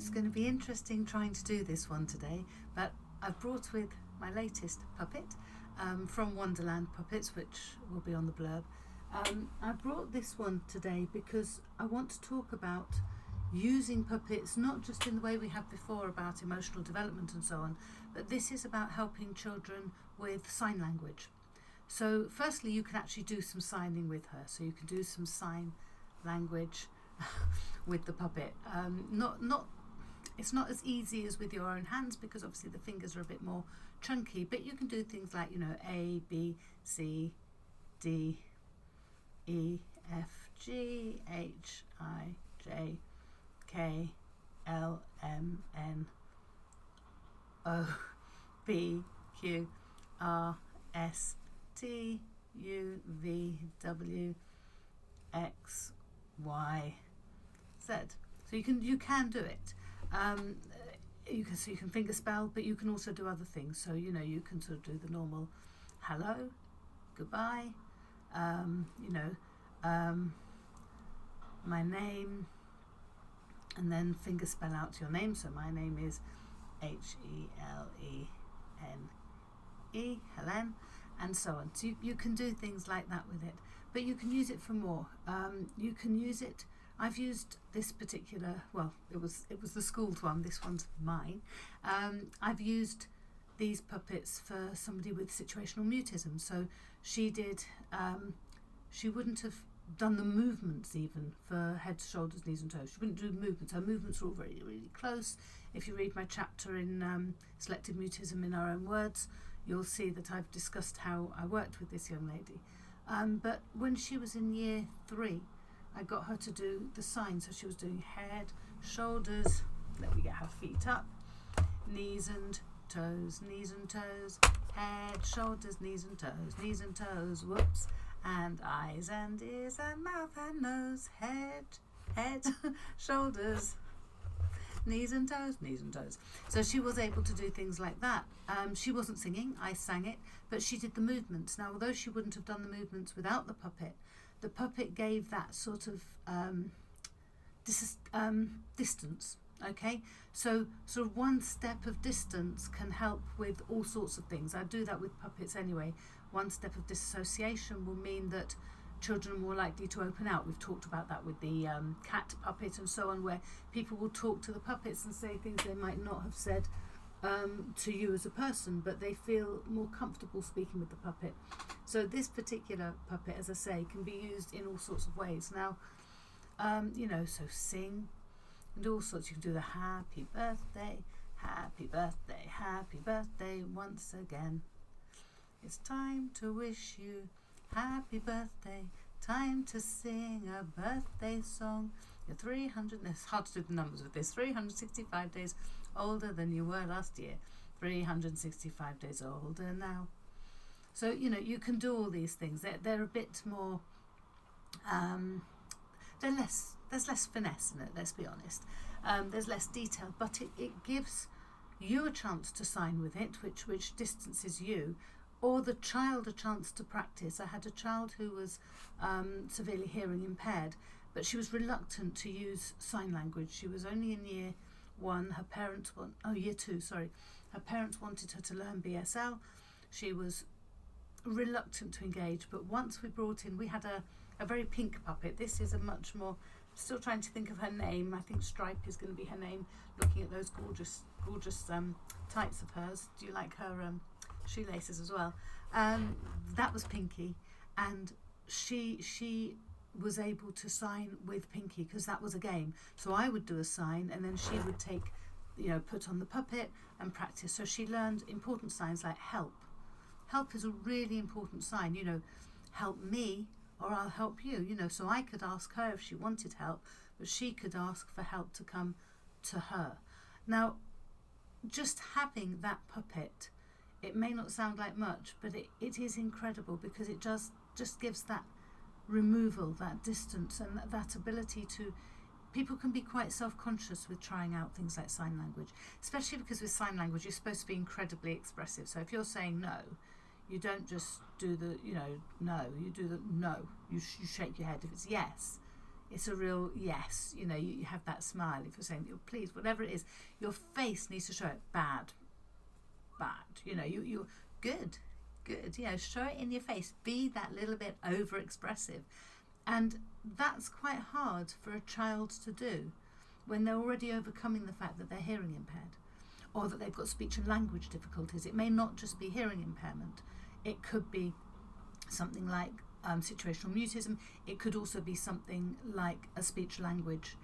It's going to be interesting trying to do this one today, but I've brought with my latest puppet from Wonderland Puppets, which will be on the blurb. I brought this one today because I want to talk about using puppets, not just in the way we have before about emotional development and so on, but this is about helping children with sign language. So firstly, you can actually do some signing with her, so you can do some sign language with the puppet. It's not as easy as with your own hands because obviously the fingers are a bit more chunky, but you can do things like, A, B, C, D, E, F, G, H, I, J, K, L, M, N, O, B, Q, R, S, T, U, V, W, X, Y, Z. So you can do it. You can finger spell, but you can also do other things. So you can sort of do the normal hello, goodbye, my name, and then finger spell out your name. So my name is Helene, Helen, and so on. So you can do things like that with it, but you can use it for more. You can use it. I've used this particular, it was the schooled one, this one's mine. I've used these puppets for somebody with situational mutism. So she wouldn't have done the movements even for head, shoulders, knees and toes. She wouldn't do movements. Her movements are all very, really close. If you read my chapter in Selective Mutism in Our Own Words, you'll see that I've discussed how I worked with this young lady. But when she was in year 3, I got her to do the signs. So she was doing head, shoulders, let me get her feet up, knees and toes, head, shoulders, knees and toes, whoops, and eyes and ears and mouth and nose, head, shoulders, knees and toes. So she was able to do things like that. She wasn't singing, I sang it, but she did the movements. Now, although she wouldn't have done the movements without the puppet gave that sort of distance, okay? So sort of one step of distance can help with all sorts of things. I do that with puppets anyway. One step of dissociation will mean that children are more likely to open out. We've talked about that with the cat puppet and so on, where people will talk to the puppets and say things they might not have said to you as a person, but they feel more comfortable speaking with the puppet. So this particular puppet, as I say, can be used in all sorts of ways. Now, so sing and all sorts. You can do the happy birthday once again. It's time to wish you happy birthday, time to sing a birthday song. You're 300, it's hard to do the numbers with this, 365 days older than you were last year, 365 days older now. So, you can do all these things. They're a bit more, there's less finesse in it, let's be honest. There's less detail, but it gives you a chance to sign with it, which distances you, or the child a chance to practice. I had a child who was severely hearing impaired, but she was reluctant to use sign language. She was only in year 1. Year 2, sorry. Her parents wanted her to learn BSL. She was reluctant to engage, but once we brought in, we had a very pink puppet. This is a much more, still trying to think of her name. I think Stripe is going to be her name, looking at those gorgeous tights of hers. Do you like her shoelaces as well? That was Pinky, and she was able to sign with Pinky because that was a game. So I would do a sign and then she would take, put on the puppet and practice. So she learned important signs like help. Help is a really important sign, help me or I'll help you, so I could ask her if she wanted help, but she could ask for help to come to her. Now, just having that puppet, it may not sound like much, but it is incredible because it just gives that removal, that distance, and that ability to, people can be quite self-conscious with trying out things like sign language, especially because with sign language you're supposed to be incredibly expressive. So if you're saying no, you don't just do the no, you do the no, you shake your head. If it's yes, it's a real yes. You know, you have that smile if you're saying, please, whatever it is, your face needs to show it. Bad. You know, you're good. You know, show it in your face. Be that little bit over expressive. And that's quite hard for a child to do when they're already overcoming the fact that they're hearing impaired, or that they've got speech and language difficulties. It may not just be hearing impairment. It could be something like situational mutism. It could also be something like a speech language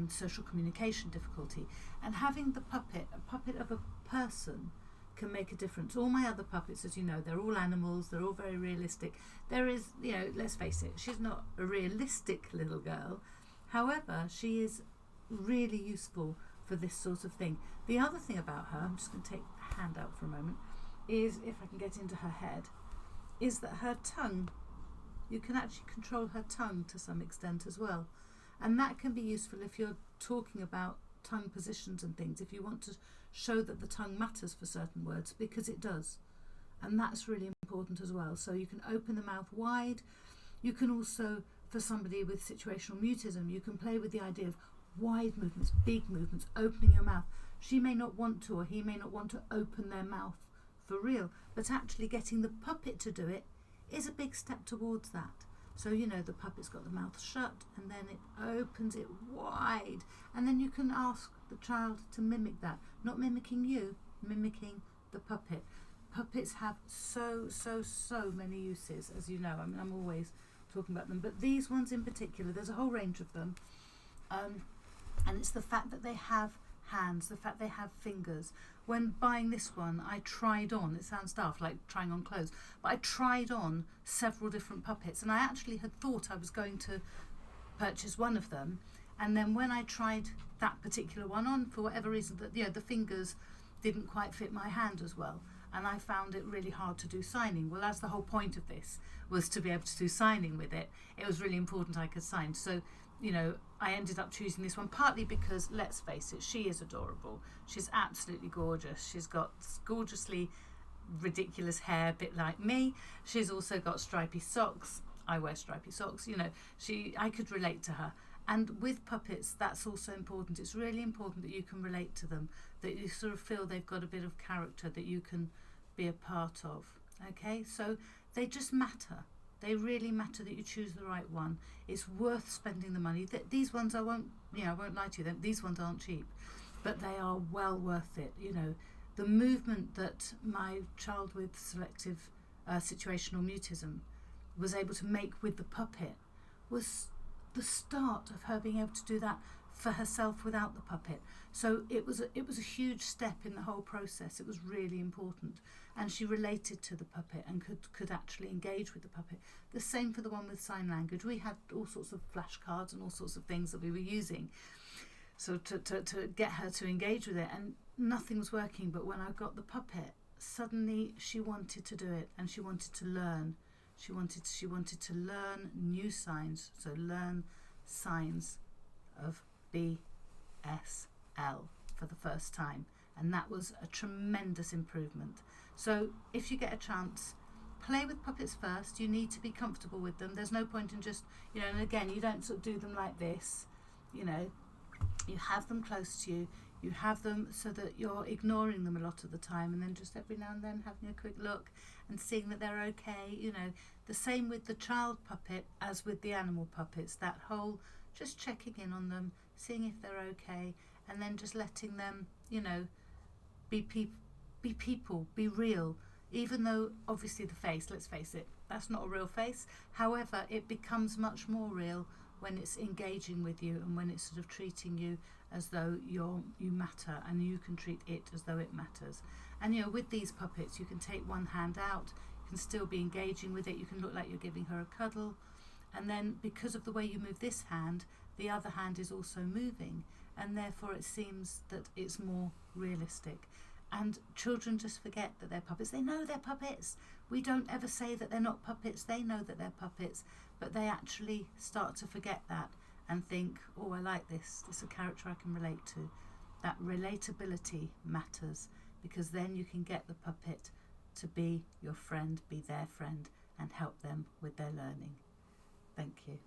social communication difficulty. And having a puppet of a person can make a difference. All my other puppets, as you know, they're all animals, they're all very realistic. There is, you know, let's face it, she's not a realistic little girl. However, she is really useful for this sort of thing. The other thing about her, I'm just going to take a hand out for a moment, is, if I can get into her head, is that her tongue, you can actually control her tongue to some extent as well. And that can be useful if you're talking about tongue positions and things, if you want to show that the tongue matters for certain words, because it does. And that's really important as well. So you can open the mouth wide. You can also, for somebody with situational mutism, you can play with the idea of wide movements, big movements, opening your mouth. She may not want to, or he may not want to open their mouth for real, but actually getting the puppet to do it is a big step towards that. So, you know, the puppet's got the mouth shut and then it opens it wide, and then you can ask the child to mimic that, not mimicking you, mimicking the puppet. Puppets have so many uses, as you know. I mean, I'm always talking about them, but these ones in particular, there's a whole range of them, and it's the fact that they have hands, the fact they have fingers. When buying this one, I tried on, it sounds daft, like trying on clothes, but I tried on several different puppets, and I actually had thought I was going to purchase one of them, and then when I tried that particular one on, for whatever reason, that, you know, the fingers didn't quite fit my hand as well, and I found it really hard to do signing. Well, as the whole point of this was to be able to do signing with it, it was really important I could sign. So, you know, I ended up choosing this one partly because, let's face it, she is adorable. She's absolutely gorgeous. She's got gorgeously ridiculous hair, a bit like me. She's also got stripy socks. I wear stripy socks. You know, I could relate to her. And with puppets, that's also important. It's really important that you can relate to them, that you sort of feel they've got a bit of character that you can be a part of. Okay, so they just matter. They really matter that you choose the right one. It's worth spending the money. These ones, I won't lie to you, these ones aren't cheap, but they are well worth it. You know, the movement that my child with selective situational mutism was able to make with the puppet was the start of her being able to do that for herself without the puppet. So it was a huge step in the whole process. It was really important, and she related to the puppet and could actually engage with the puppet. The same for the one with sign language. We had all sorts of flashcards and all sorts of things that we were using, so to get her to engage with it, and nothing was working. But when I got the puppet, suddenly she wanted to do it, and she wanted to learn. She wanted to learn new signs, so learn signs of BSL for the first time, and that was a tremendous improvement. So if you get a chance, play with puppets first. You need to be comfortable with them. There's no point in just, you know, and again, you don't sort of do them like this, you know, you have them close to you. You have them so that you're ignoring them a lot of the time, and then just every now and then having a quick look and seeing that they're okay. You know, the same with the child puppet as with the animal puppets. That whole just checking in on them, seeing if they're okay, and then just letting them, you know, be people, be real. Even though obviously the face, let's face it, that's not a real face. However, it becomes much more real when it's engaging with you and when it's sort of treating you as though you matter, and you can treat it as though it matters. And, you know, with these puppets, you can take one hand out, you can still be engaging with it, you can look like you're giving her a cuddle, and then because of the way you move this hand, the other hand is also moving, and therefore it seems that it's more realistic. And children just forget that they're puppets. They know they're puppets. We don't ever say that they're not puppets. They know that they're puppets, but they actually start to forget that and think, oh, I like this. This is a character I can relate to. That relatability matters, because then you can get the puppet to be your friend, be their friend, and help them with their learning. Thank you.